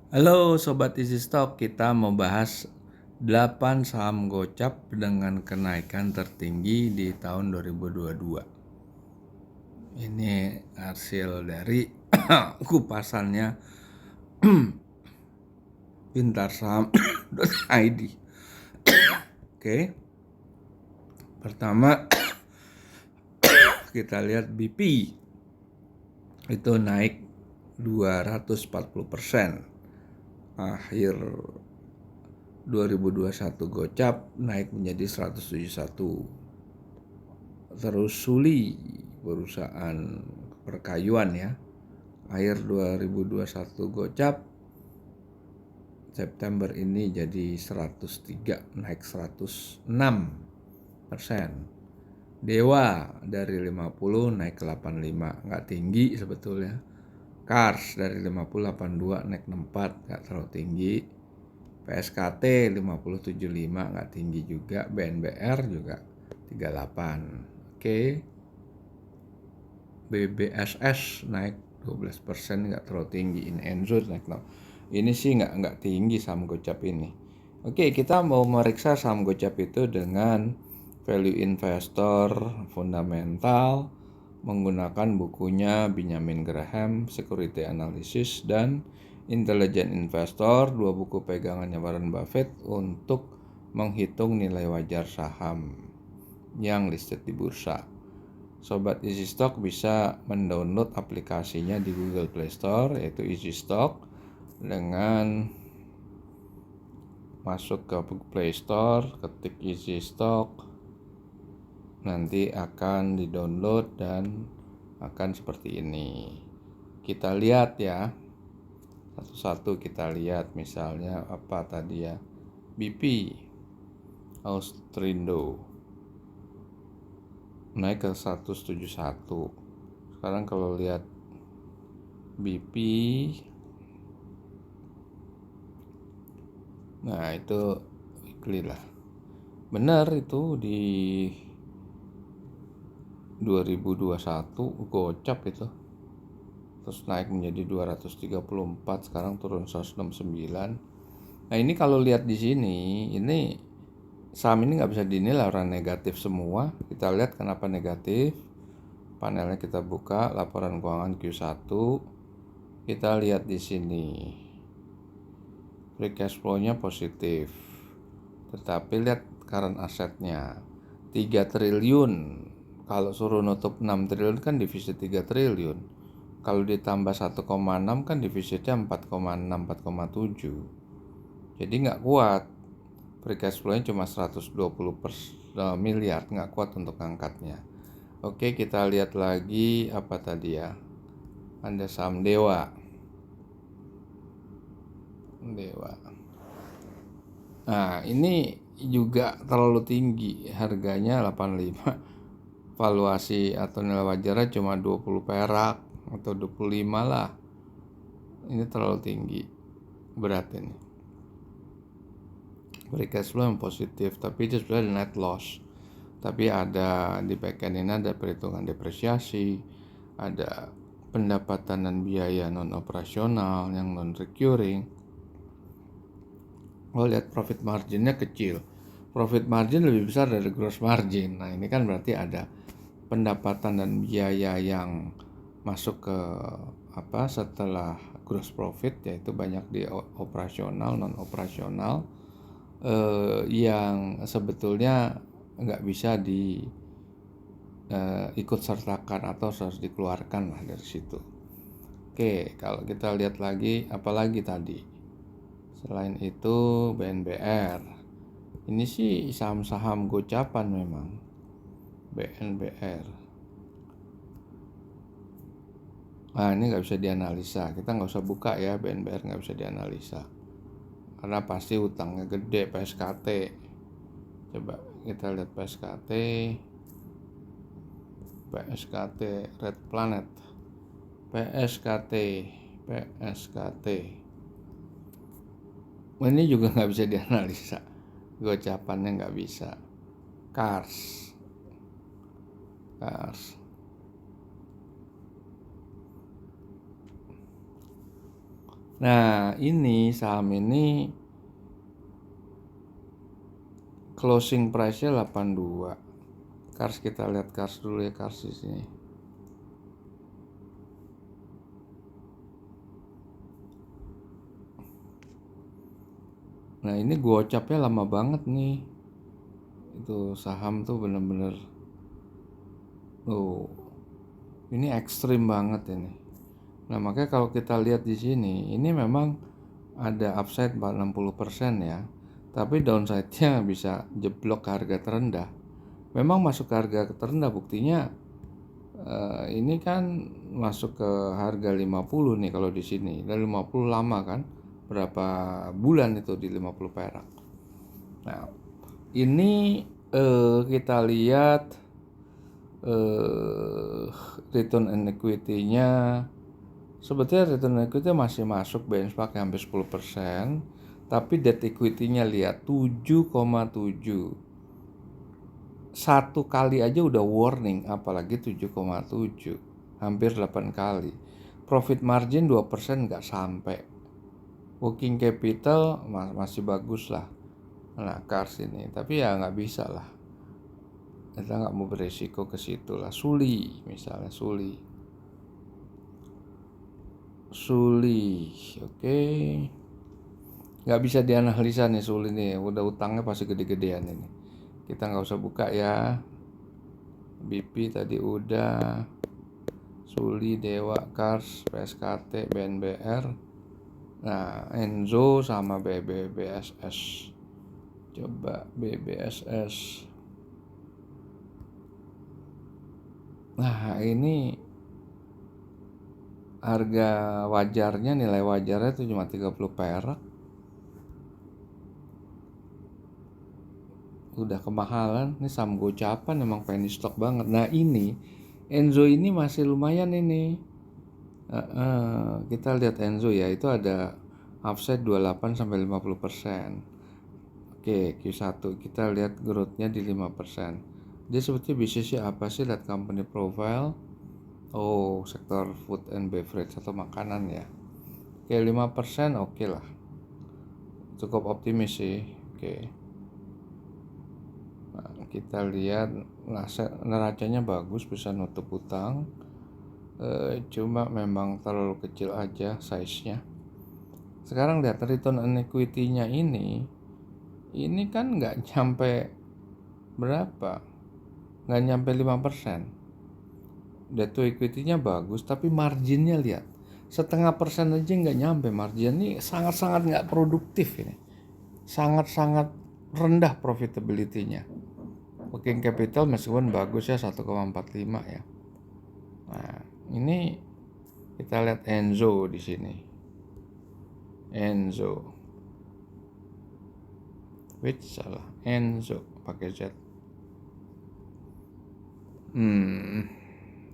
Halo Sobat Easy Stock, kita mau bahas 8 saham gocap dengan kenaikan tertinggi di tahun 2022. Ini hasil dari kupasannya pintarsaham.id. Oke, pertama kita lihat BP itu naik 240%. Akhir 2021 gocap naik menjadi 171. Terus Suli, perusahaan perkayuan ya, akhir 2021 gocap, September ini jadi 103, naik 106%. Dewa dari 50 naik ke 85, nggak tinggi sebetulnya. Kars dari 50 82 naik 64, nggak terlalu tinggi. PSKT 5075 nggak tinggi juga. BNBR juga 38. Oke. BBSS naik 12%, nggak terlalu tinggi. Enzur naik 6. Ini sih nggak tinggi saham gocap ini. Oke, kita mau meriksa saham gocap itu dengan value investor fundamental menggunakan bukunya Benjamin Graham, Security Analysis, dan Intelligent Investor, 2 buku pegangannya Warren Buffett untuk menghitung nilai wajar saham yang listed di bursa. Sobat Easy Stock bisa mendownload aplikasinya di Google Play Store, yaitu Easy Stock, dengan masuk ke Play Store, ketik Easy Stock, nanti akan di-download dan akan seperti ini. Kita lihat ya, satu-satu kita lihat. Misalnya apa tadi ya, BP Austrindo naik ke 171. Sekarang kalau lihat BP, nah itu weekly lah. Benar itu di 2021 gocap itu, terus naik menjadi 234, sekarang turun 169. Nah ini kalau lihat di sini, ini saham ini nggak bisa dinilai orang negatif semua. Kita lihat kenapa negatif. Panelnya kita buka, laporan keuangan Q1. Kita lihat di sini, free cash flow-nya positif. Tetapi lihat current asset-nya 3 triliun. Kalau suruh nutup 6 triliun kan defisit 3 triliun. Kalau ditambah 1,6 kan defisitnya 4,6, 4,7. Jadi nggak kuat. Free cash flow-nya cuma 120 miliar, nggak kuat untuk ngangkatnya. Oke, kita lihat lagi apa tadi ya. Ada saham Dewa. Nah, ini juga terlalu tinggi, harganya 85. Valuasi atau nilai wajarnya cuma 20 perak atau 25 lah. Ini terlalu tinggi, berat ini. Free cash flow yang positif, tapi itu sebenarnya net loss. Tapi ada di backend ini ada perhitungan depresiasi, ada pendapatan dan biaya non operasional yang non recurring. Lihat profit marginnya kecil, profit margin lebih besar dari gross margin. Nah ini kan berarti ada pendapatan dan biaya yang masuk ke setelah gross profit, yaitu banyak di operasional, non operasional, yang sebetulnya nggak bisa di ikut sertakan atau harus dikeluarkan lah dari situ. Oke, kalau kita lihat lagi, apalagi tadi selain itu BNBR, ini sih saham-saham gocapan memang. BNBR, nah ini nggak bisa dianalisa, kita nggak usah buka ya. BNBR nggak bisa dianalisa karena pasti utangnya gede. PSKT, coba kita lihat PSKT Red Planet, PSKT ini juga nggak bisa dianalisa, gocapannya nggak bisa. Kars Oke, Nah, ini saham ini closing price-nya 82. Kars, kita lihat kars dulu ya, kars di sini. Nah, ini gocapnya lama banget nih. Itu saham tuh bener-bener ini ekstrim banget ini. Nah, makanya kalau kita lihat di sini, ini memang ada upside 60% ya. Tapi downside-nya bisa jeblok ke harga terendah. Memang masuk ke harga terendah, buktinya ini kan masuk ke harga 50 nih kalau di sini. Dan 50 lama kan? Berapa bulan itu di 50 perak. Nah, ini kita lihat return on equity-nya. Sebetulnya return on equity masih masuk benchmark hampir 10%, tapi debt equity-nya lihat 7,7. Satu kali aja udah warning, apalagi 7,7. Hampir 8 kali. Profit margin 2% nggak sampai. Working capital masih bagus lah. Nah, Kars ini, tapi ya nggak bisa lah. Kita nggak mau beresiko ke situ lah. Suli, misalnya Suli, oke. Nggak bisa dianalisa nih Suli nih. Udah utangnya pasti gede-gedean ini. Kita nggak usah buka ya. BP tadi udah. Suli, Dewa, Kars, PSKT, BNBR. Nah, Enzo sama BBSS. Coba BBSS. Nah, ini harga wajarnya, nilai wajarnya itu cuma 30 perak. Udah kemahalan. Ini saham gocapan, emang penny stock banget. Nah, ini Enzo ini masih lumayan ini. Kita lihat Enzo ya, itu ada upside 28 sampai 50%. Oke, Q1 kita lihat growth-nya di 5%. Dia sebetulnya bisnisnya apa sih? Lihat company profile. Oh, sektor food and beverage atau makanan ya. Oke, 5% oke lah. Cukup optimis sih. Oke. Nah, kita lihat neracanya bagus, bisa nutup utang. Cuma memang terlalu kecil aja size-nya. Sekarang lihat return on equity-nya ini kan nggak nyampe berapa, nggak nyampe 5%. Debt to equity-nya bagus, tapi marginnya lihat, 0,5% aja nggak nyampe. Margin ini sangat-sangat nggak produktif ini, sangat-sangat rendah profitability-nya. Working capital meskipun bagus ya 1,45 ya. Nah, ini kita lihat Enzo di sini. Enzo. Salah. Enzo pakai Z.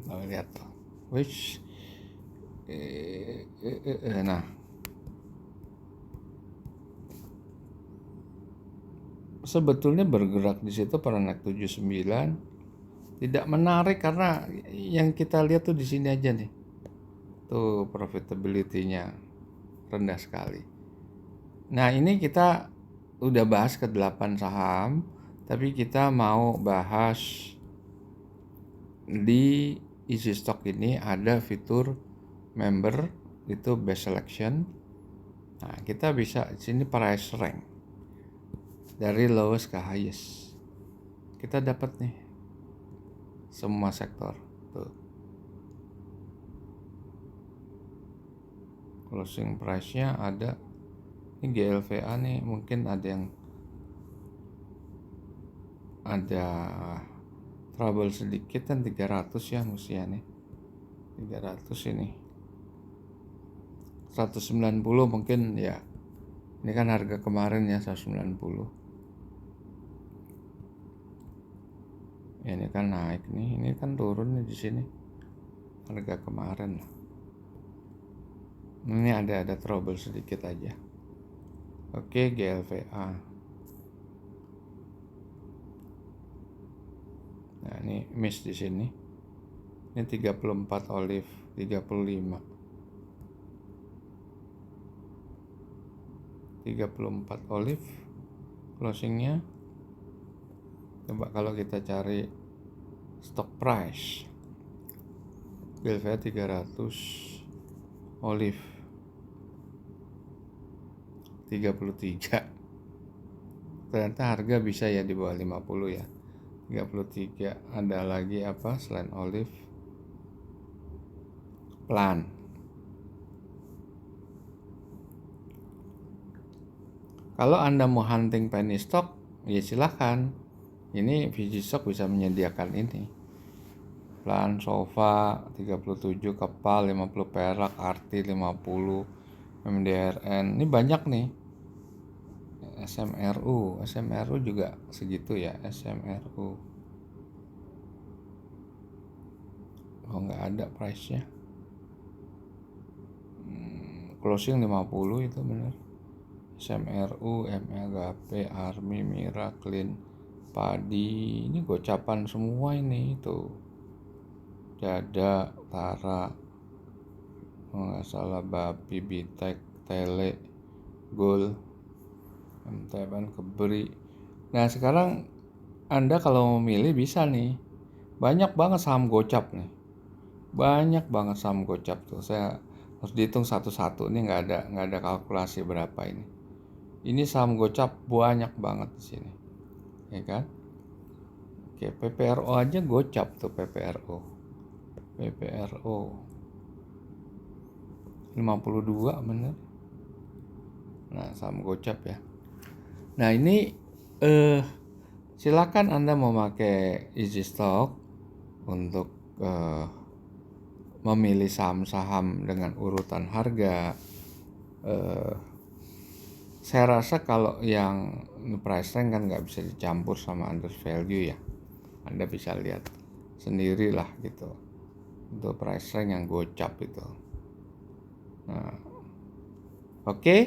Lihat tuh. Nah, sebetulnya bergerak di situ pada naik 79 tidak menarik karena yang kita lihat tuh di sini aja nih. Tuh profitability-nya rendah sekali. Nah, ini kita udah bahas ke 8 saham, tapi kita mau bahas di easy stock ini ada fitur member, itu best selection. Nah, kita bisa di sini price rank dari lowest ke highest. Kita dapat nih semua sektor. Tuh. Closing price-nya ada. Ini GLVA nih, mungkin ada trouble sedikit kan, 300 ya mestinya nih. 300 ini. 190 mungkin ya. Ini kan harga kemarin ya 190. Ya, ini kan naik nih, ini kan turun nih di sini. Harga kemarin. Ini ada trouble sedikit aja. Oke, GLVA. Nah, ini miss di sini. Ini 34 olive, 35. 34 olive closingnya. Coba kalau kita cari stock price, Belvia 300 olive 33, ternyata harga bisa ya di bawah 50 ya. 33. Ada lagi apa selain olive? Plant. Kalau Anda mau hunting penny stock, ya silahkan. Ini VigiStock bisa menyediakan ini. Plant, sofa 37, kepal 50 perak, arti 50, MDRN. Ini banyak nih. SMRU juga segitu ya, SMRU. Oh, nggak ada price-nya. Closing 50 itu benar. SMRU, MLGP, Army, Mira, Clean, Padi. Ini gocapan semua ini itu. Jada, Tara, nggak salah, Bapi, Bitek, Tele, Gold, MTN, Keberi. Nah sekarang Anda kalau memilih bisa nih. Banyak banget saham gocap nih. Banyak banget saham gocap tuh. Saya harus dihitung satu-satu. Ini nggak ada kalkulasi berapa ini. Ini saham gocap banyak banget di sini, ya kan? Oke, PPRO aja gocap tuh, PPRO 52 bener. Nah saham gocap ya. Nah ini silakan Anda memakai EasyStock untuk memilih saham-saham dengan urutan harga. Saya rasa kalau yang price rank kan nggak bisa dicampur sama under value ya. Anda bisa lihat sendirilah gitu. Untuk price rank yang gocap itu. Nah, oke.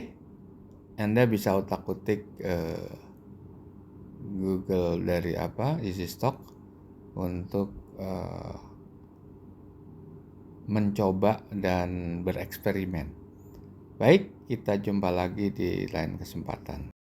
Anda bisa utak-utik Google dari EasyStock untuk mencoba dan bereksperimen. Baik, kita jumpa lagi di lain kesempatan.